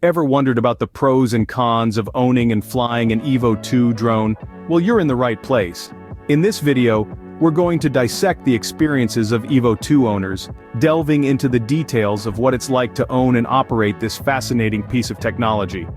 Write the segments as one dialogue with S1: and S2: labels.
S1: Ever wondered about the pros and cons of owning and flying an Evo 2 drone? Well, you're in the right place. In this video, we're going to dissect the experiences of Evo 2 owners, delving into the details of what it's like to own and operate this fascinating piece of technology.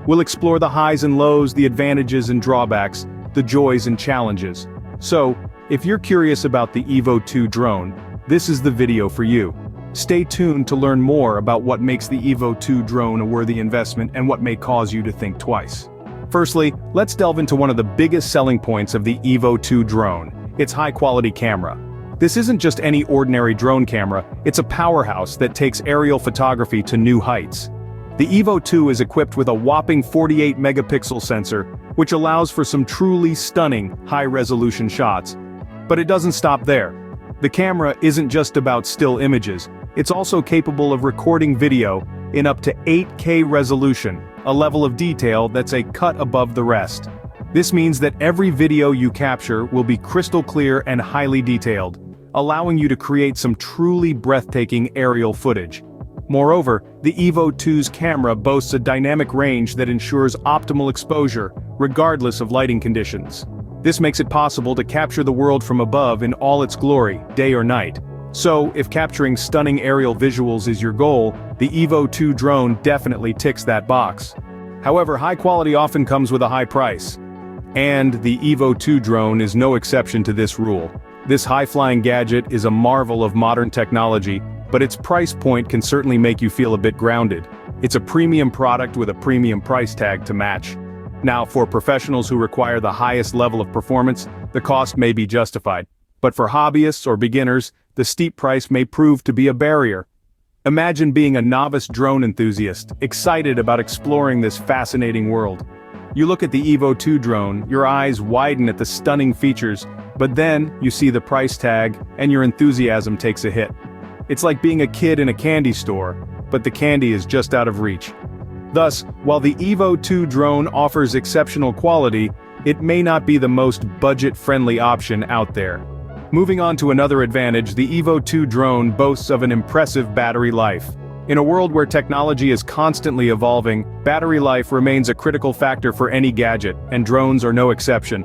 S1: We'll explore the highs and lows, the advantages and drawbacks, the joys and challenges. So, if you're curious about the Evo 2 drone, this is the video for you. Stay tuned to learn more about what makes the Evo 2 drone a worthy investment and what may cause you to think twice. Firstly, let's delve into one of the biggest selling points of the Evo 2 drone, its high-quality camera. This isn't just any ordinary drone camera, it's a powerhouse that takes aerial photography to new heights. The Evo 2 is equipped with a whopping 48-megapixel sensor, which allows for some truly stunning, high-resolution shots. But it doesn't stop there. The camera isn't just about still images, it's also capable of recording video in up to 8K resolution, a level of detail that's a cut above the rest. This means that every video you capture will be crystal clear and highly detailed, allowing you to create some truly breathtaking aerial footage. Moreover, the Evo 2's camera boasts a dynamic range that ensures optimal exposure, regardless of lighting conditions. This makes it possible to capture the world from above in all its glory, day or night. So, if capturing stunning aerial visuals is your goal, the Evo 2 drone definitely ticks that box. However, high quality often comes with a high price. And the Evo 2 drone is no exception to this rule. This high-flying gadget is a marvel of modern technology, but its price point can certainly make you feel a bit grounded. It's a premium product with a premium price tag to match. Now, for professionals who require the highest level of performance, the cost may be justified. But for hobbyists or beginners, the steep price may prove to be a barrier. Imagine being a novice drone enthusiast, excited about exploring this fascinating world. You look at the Evo 2 drone, your eyes widen at the stunning features, but then you see the price tag, and your enthusiasm takes a hit. It's like being a kid in a candy store, but the candy is just out of reach. Thus, while the Evo 2 drone offers exceptional quality, it may not be the most budget-friendly option out there. Moving on to another advantage, the Evo 2 drone boasts of an impressive battery life. In a world where technology is constantly evolving, battery life remains a critical factor for any gadget, and drones are no exception.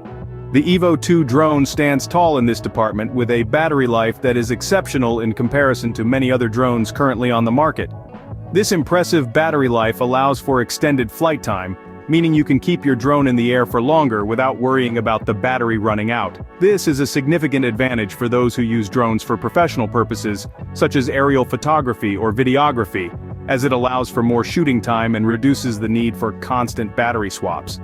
S1: The Evo 2 drone stands tall in this department with a battery life that is exceptional in comparison to many other drones currently on the market. This impressive battery life allows for extended flight time, meaning you can keep your drone in the air for longer without worrying about the battery running out. This is a significant advantage for those who use drones for professional purposes, such as aerial photography or videography, as it allows for more shooting time and reduces the need for constant battery swaps.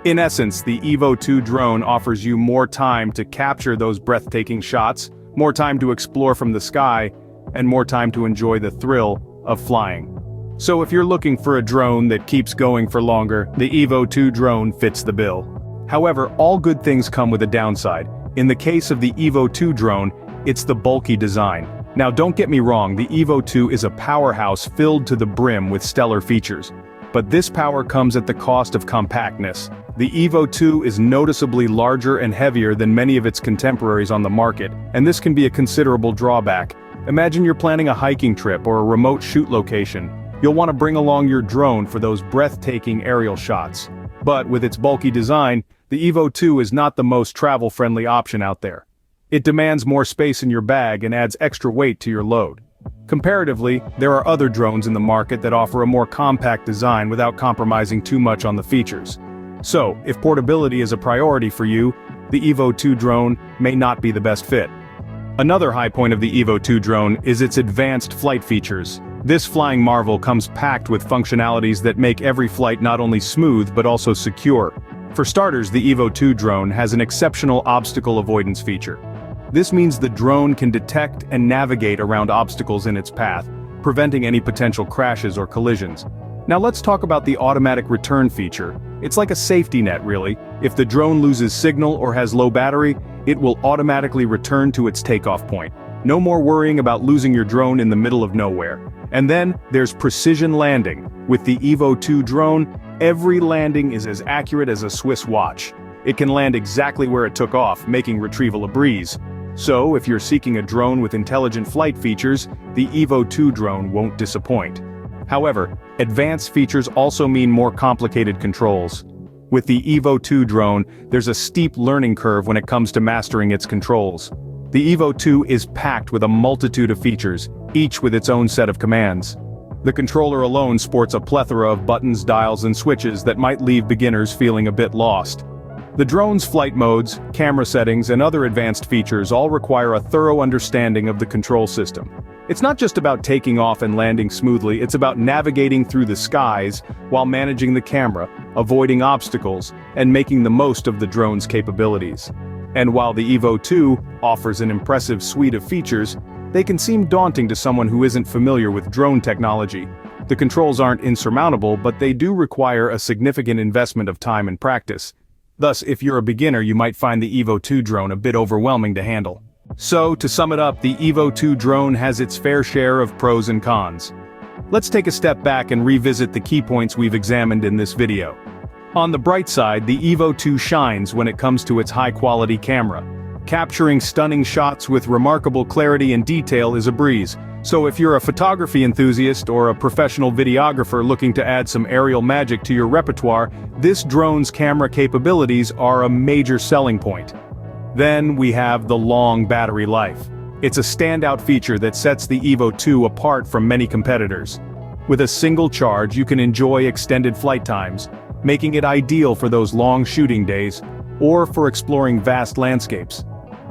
S1: In essence, the Evo 2 drone offers you more time to capture those breathtaking shots, more time to explore from the sky, and more time to enjoy the thrill of flying. So if you're looking for a drone that keeps going for longer, the Evo 2 drone fits the bill. However, all good things come with a downside. In the case of the Evo 2 drone, it's the bulky design. Now don't get me wrong, the Evo 2 is a powerhouse filled to the brim with stellar features. But this power comes at the cost of compactness. The Evo 2 is noticeably larger and heavier than many of its contemporaries on the market, and this can be a considerable drawback. Imagine you're planning a hiking trip or a remote shoot location. You'll want to bring along your drone for those breathtaking aerial shots. But with its bulky design, the Evo 2 is not the most travel-friendly option out there. It demands more space in your bag and adds extra weight to your load. Comparatively, there are other drones in the market that offer a more compact design without compromising too much on the features. So, if portability is a priority for you, the Evo 2 drone may not be the best fit. Another high point of the Evo 2 drone is its advanced flight features. This flying marvel comes packed with functionalities that make every flight not only smooth but also secure. For starters, the Evo 2 drone has an exceptional obstacle avoidance feature. This means the drone can detect and navigate around obstacles in its path, preventing any potential crashes or collisions. Now let's talk about the automatic return feature. It's like a safety net, really. If the drone loses signal or has low battery, it will automatically return to its takeoff point. No more worrying about losing your drone in the middle of nowhere. And then, there's precision landing. With the Evo 2 drone, every landing is as accurate as a Swiss watch. It can land exactly where it took off, making retrieval a breeze. So, if you're seeking a drone with intelligent flight features, the Evo 2 drone won't disappoint. However, advanced features also mean more complicated controls. With the Evo 2 drone, there's a steep learning curve when it comes to mastering its controls. The Evo 2 is packed with a multitude of features, each with its own set of commands. The controller alone sports a plethora of buttons, dials, and switches that might leave beginners feeling a bit lost. The drone's flight modes, camera settings, and other advanced features all require a thorough understanding of the control system. It's not just about taking off and landing smoothly, it's about navigating through the skies while managing the camera, avoiding obstacles, and making the most of the drone's capabilities. And while the Evo 2 offers an impressive suite of features, they can seem daunting to someone who isn't familiar with drone technology. The controls aren't insurmountable, but they do require a significant investment of time and practice. Thus, if you're a beginner, you might find the Evo 2 drone a bit overwhelming to handle. So, to sum it up, the Evo 2 drone has its fair share of pros and cons. Let's take a step back and revisit the key points we've examined in this video. On the bright side, the Evo 2 shines when it comes to its high-quality camera. Capturing stunning shots with remarkable clarity and detail is a breeze. So if you're a photography enthusiast or a professional videographer looking to add some aerial magic to your repertoire, this drone's camera capabilities are a major selling point. Then we have the long battery life. It's a standout feature that sets the Evo 2 apart from many competitors. With a single charge, you can enjoy extended flight times, making it ideal for those long shooting days, or for exploring vast landscapes.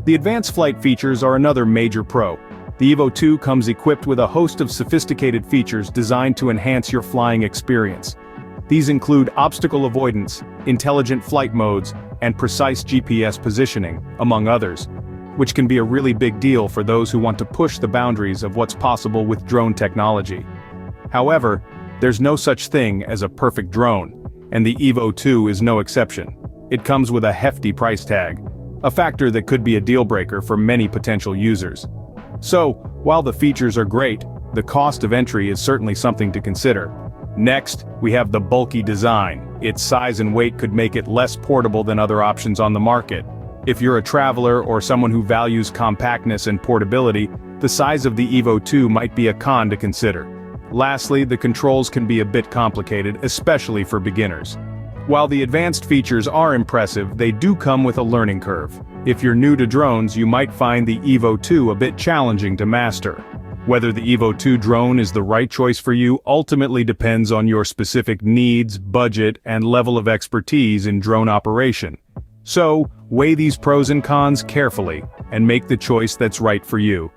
S1: The advanced flight features are another major pro. The Evo 2 comes equipped with a host of sophisticated features designed to enhance your flying experience. These include obstacle avoidance, intelligent flight modes, and precise GPS positioning, among others, which can be a really big deal for those who want to push the boundaries of what's possible with drone technology. However, there's no such thing as a perfect drone, and the Evo 2 is no exception. It comes with a hefty price tag, a factor that could be a deal-breaker for many potential users. So, while the features are great, the cost of entry is certainly something to consider. Next, we have the bulky design. Its size and weight could make it less portable than other options on the market. If you're a traveler or someone who values compactness and portability, the size of the Evo 2 might be a con to consider. Lastly, the controls can be a bit complicated, especially for beginners. While the advanced features are impressive, they do come with a learning curve. If you're new to drones, you might find the Evo 2 a bit challenging to master. Whether the Evo 2 drone is the right choice for you ultimately depends on your specific needs, budget, and level of expertise in drone operation. So, weigh these pros and cons carefully, and make the choice that's right for you.